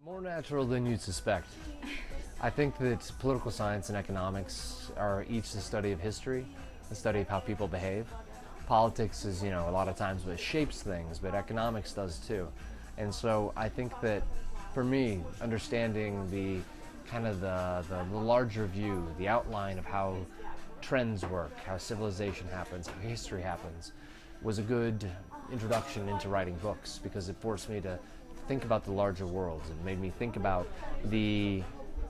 More natural than you'd suspect. I think that political science and economics are each the study of history, the study of how people behave. Politics is, a lot of times what shapes things, but economics does too. And so I think that for me, understanding the larger view, the outline of how trends work, how civilization happens, how history happens, was a good introduction into writing books because it forced me to think about the larger world. It made me think about the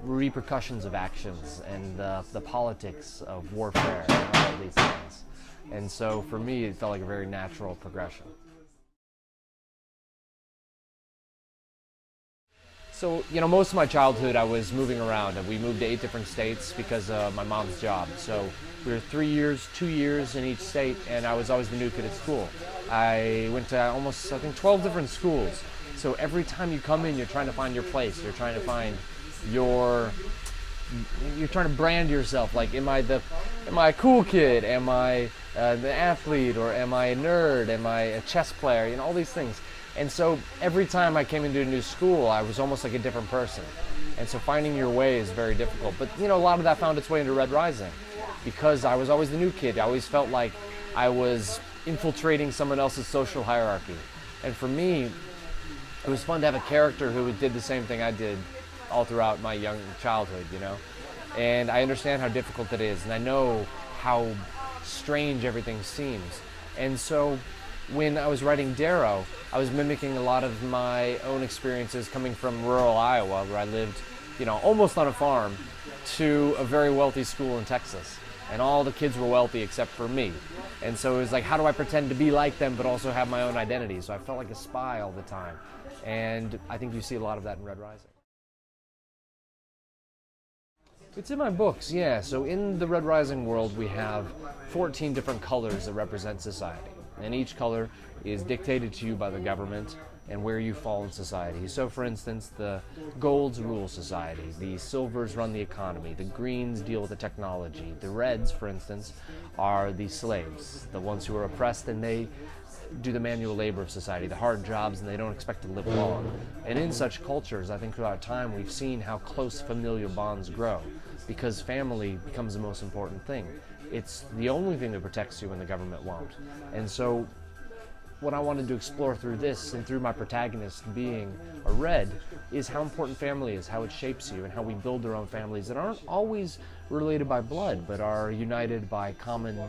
repercussions of actions and the politics of warfare and all of these things. And so for me, it felt like a very natural progression. So, most of my childhood I was moving around, and we moved to 8 different states because of my mom's job. So we were 3 years, 2 years in each state, and I was always the new kid at school. I went to almost, 12 different schools. So every time you come in, you're trying to find your place. You're trying to find you're trying to brand yourself. Like, am I a cool kid? Am I the athlete? Or am I a nerd? Am I a chess player? All these things. And so every time I came into a new school, I was almost like a different person. And so finding your way is very difficult. But, a lot of that found its way into Red Rising because I was always the new kid. I always felt like I was infiltrating someone else's social hierarchy. And for me, it was fun to have a character who did the same thing I did all throughout my young childhood, And I understand how difficult it is, and I know how strange everything seems. And so when I was writing Darrow, I was mimicking a lot of my own experiences coming from rural Iowa, where I lived, almost on a farm, to a very wealthy school in Texas. And all the kids were wealthy except for me. And so it was like, how do I pretend to be like them but also have my own identity? So I felt like a spy all the time. And I think you see a lot of that in Red Rising. It's in my books, yeah. So in the Red Rising world, we have 14 different colors that represent society. And each color is dictated to you by the government and where you fall in society. So for instance, the golds rule society, the silvers run the economy, the greens deal with the technology, the reds, for instance, are the slaves, the ones who are oppressed, and they do the manual labor of society, the hard jobs, and they don't expect to live long. And in such cultures, I think throughout time, we've seen how close familial bonds grow because family becomes the most important thing. It's the only thing that protects you when the government won't. And so what I wanted to explore through this and through my protagonist being a red is how important family is, how it shapes you, and how we build our own families that aren't always related by blood, but are united by common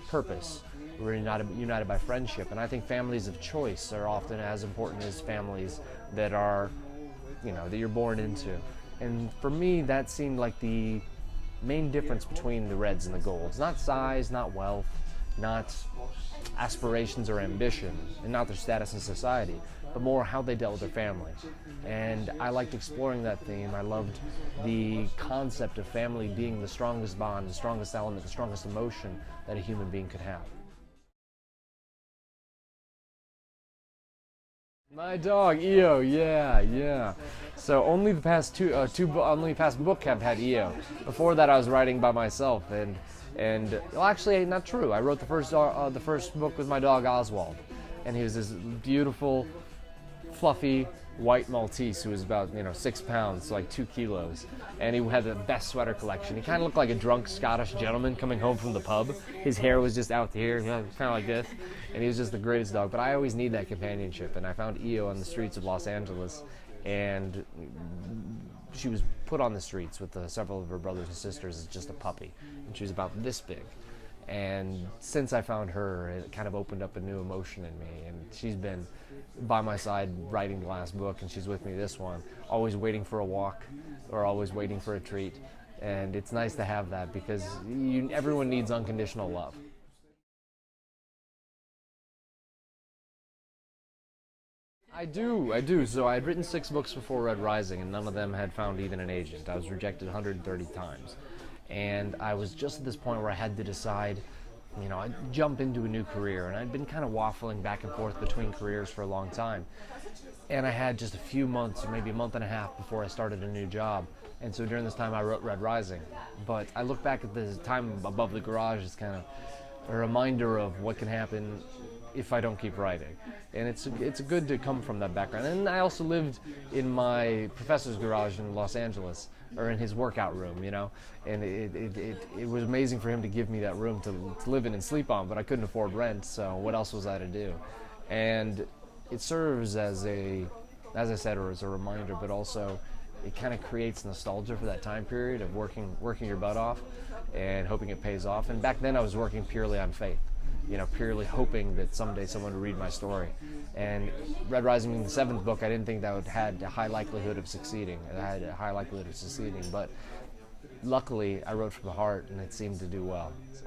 purpose. We're united by friendship. And I think families of choice are often as important as families that are, that you're born into. And for me, that seemed like the main difference between the reds and the golds. Not size, not wealth, not aspirations or ambition, and not their status in society, but more how they dealt with their family. And I liked exploring that theme. I loved the concept of family being the strongest bond, the strongest element, the strongest emotion that a human being could have. My dog, Io, yeah. So only the past only past book have had Io. Before that, I was writing by myself, and well, actually, not true. I wrote the first book with my dog Oswald, and he was this beautiful, fluffy white Maltese who was about 6 pounds, so like 2 kilos, and he had the best sweater collection. He kind of looked like a drunk Scottish gentleman coming home from the pub. His hair was just out here, kind of like this, and he was just the greatest dog. But I always need that companionship, and I found Io on the streets of Los Angeles, and she was put on the streets with several of her brothers and sisters as just a puppy, and she was about this big. And since I found her, it kind of opened up a new emotion in me, and she's been by my side writing the last book, and she's with me this one, always waiting for a walk or always waiting for a treat. And it's nice to have that because everyone needs unconditional love. I do. So I had written 6 books before Red Rising, and none of them had found even an agent. I was rejected 130 times. And I was just at this point where I had to decide, I'd jump into a new career. And I'd been kind of waffling back and forth between careers for a long time. And I had just a few months, or maybe a month and a half before I started a new job. And so during this time I wrote Red Rising. But I look back at the time above the garage as kind of a reminder of what can happen if I don't keep writing. And it's good to come from that background. And I also lived in my professor's garage in Los Angeles, or in his workout room, you know, and it was amazing for him to give me that room to live in and sleep on, but I couldn't afford rent, so what else was I to do? And it serves as as I said, or as a reminder, but also it kind of creates nostalgia for that time period of working your butt off and hoping it pays off. And back then I was working purely on faith, you know, purely hoping that someday someone would read my story. And Red Rising being the 7th book, I didn't think that had a high likelihood of succeeding. But luckily I wrote from the heart, and it seemed to do well. So.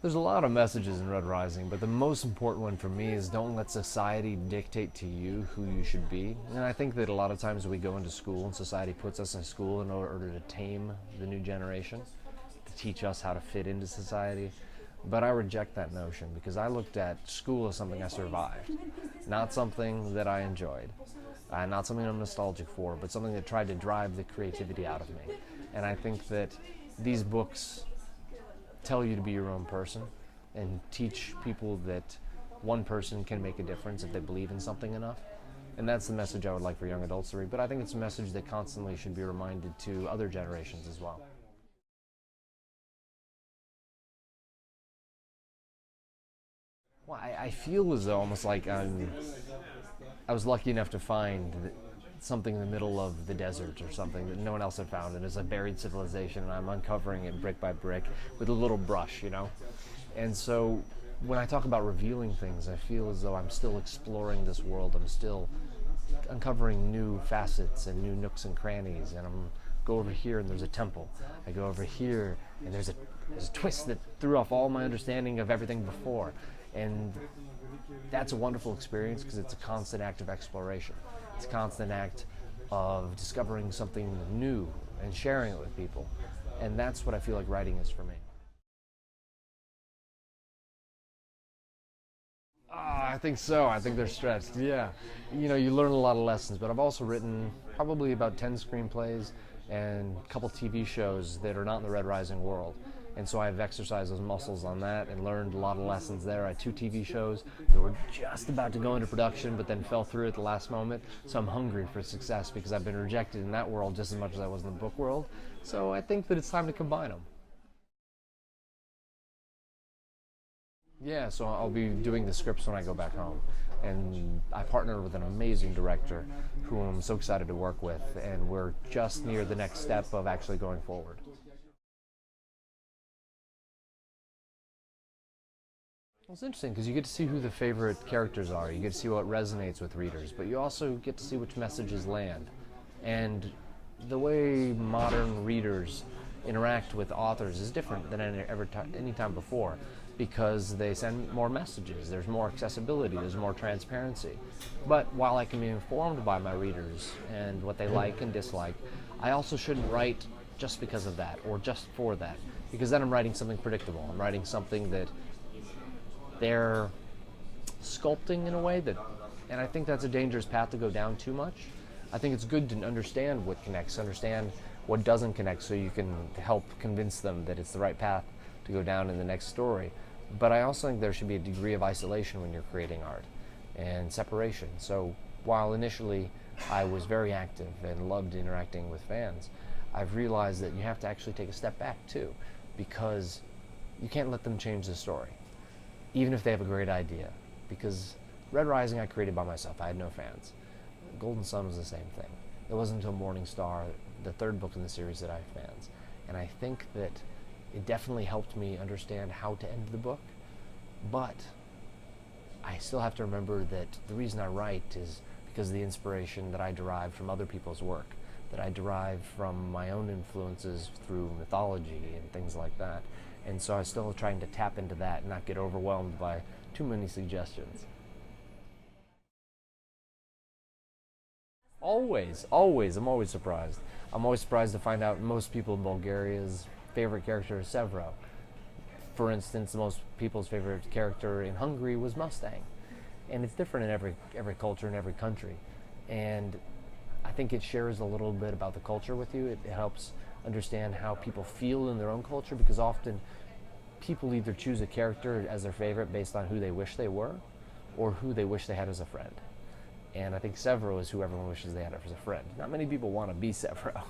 There's a lot of messages in Red Rising, but the most important one for me is don't let society dictate to you who you should be. And I think that a lot of times we go into school and society puts us in school in order to tame the new generation, to teach us how to fit into society. But I reject that notion, because I looked at school as something I survived, not something that I enjoyed, not something I'm nostalgic for, but something that tried to drive the creativity out of me. And I think that these books tell you to be your own person and teach people that one person can make a difference if they believe in something enough. And that's the message I would like for young adults to read, but I think it's a message that constantly should be reminded to other generations as well. Well, I feel as though almost like I was lucky enough to find something in the middle of the desert or something that no one else had found, and it's a buried civilization, and I'm uncovering it brick by brick with a little brush, you know? And so when I talk about revealing things, I feel as though I'm still exploring this world. I'm still uncovering new facets and new nooks and crannies, and I'm go over here and there's a temple. I go over here and there's a twist that threw off all my understanding of everything before. And that's a wonderful experience, because it's a constant act of exploration. It's a constant act of discovering something new and sharing it with people. And that's what I feel like writing is for me. I think so. I think they're stretched, yeah. You know, you learn a lot of lessons, but I've also written probably about 10 screenplays and a couple TV shows that are not in the Red Rising world. And so I've exercised those muscles on that and learned a lot of lessons there. I had 2 TV shows that were just about to go into production, but then fell through at the last moment. So I'm hungry for success, because I've been rejected in that world just as much as I was in the book world. So I think that it's time to combine them. Yeah, so I'll be doing the scripts when I go back home. And I partnered with an amazing director who I'm so excited to work with, and we're just near the next step of actually going forward. Well, it's interesting, because you get to see who the favorite characters are. You get to see what resonates with readers, but you also get to see which messages land. And the way modern readers interact with authors is different than any time before, because they send more messages, there's more accessibility, there's more transparency. But while I can be informed by my readers and what they like and dislike, I also shouldn't write just because of that, or just for that, because then I'm writing something predictable. I'm writing something that they're sculpting in a way that, and I think that's a dangerous path to go down too much. I think it's good to understand what connects, understand what doesn't connect, so you can help convince them that it's the right path to go down in the next story. But I also think there should be a degree of isolation when you're creating art, and separation. So while initially I was very active and loved interacting with fans, I've realized that you have to actually take a step back too, because you can't let them change the story, even if they have a great idea. Because Red Rising I created by myself. I had no fans. Golden Sun was the same thing. It wasn't until Morning Star, the 3rd book in the series, that I had fans. And I think that it definitely helped me understand how to end the book, but I still have to remember that the reason I write is because of the inspiration that I derive from other people's work, that I derive from my own influences through mythology and things like that. And so I'm still trying to tap into that and not get overwhelmed by too many suggestions. Always. I'm always surprised. I'm always surprised to find out most people in Bulgaria's favorite character is Severo. For instance, most people's favorite character in Hungary was Mustang. And it's different in every culture and every country. And I think it shares a little bit about the culture with you. It helps understand how people feel in their own culture, because often people either choose a character as their favorite based on who they wish they were or who they wish they had as a friend. And I think Severo is who everyone wishes they had as a friend. Not many people want to be Severo.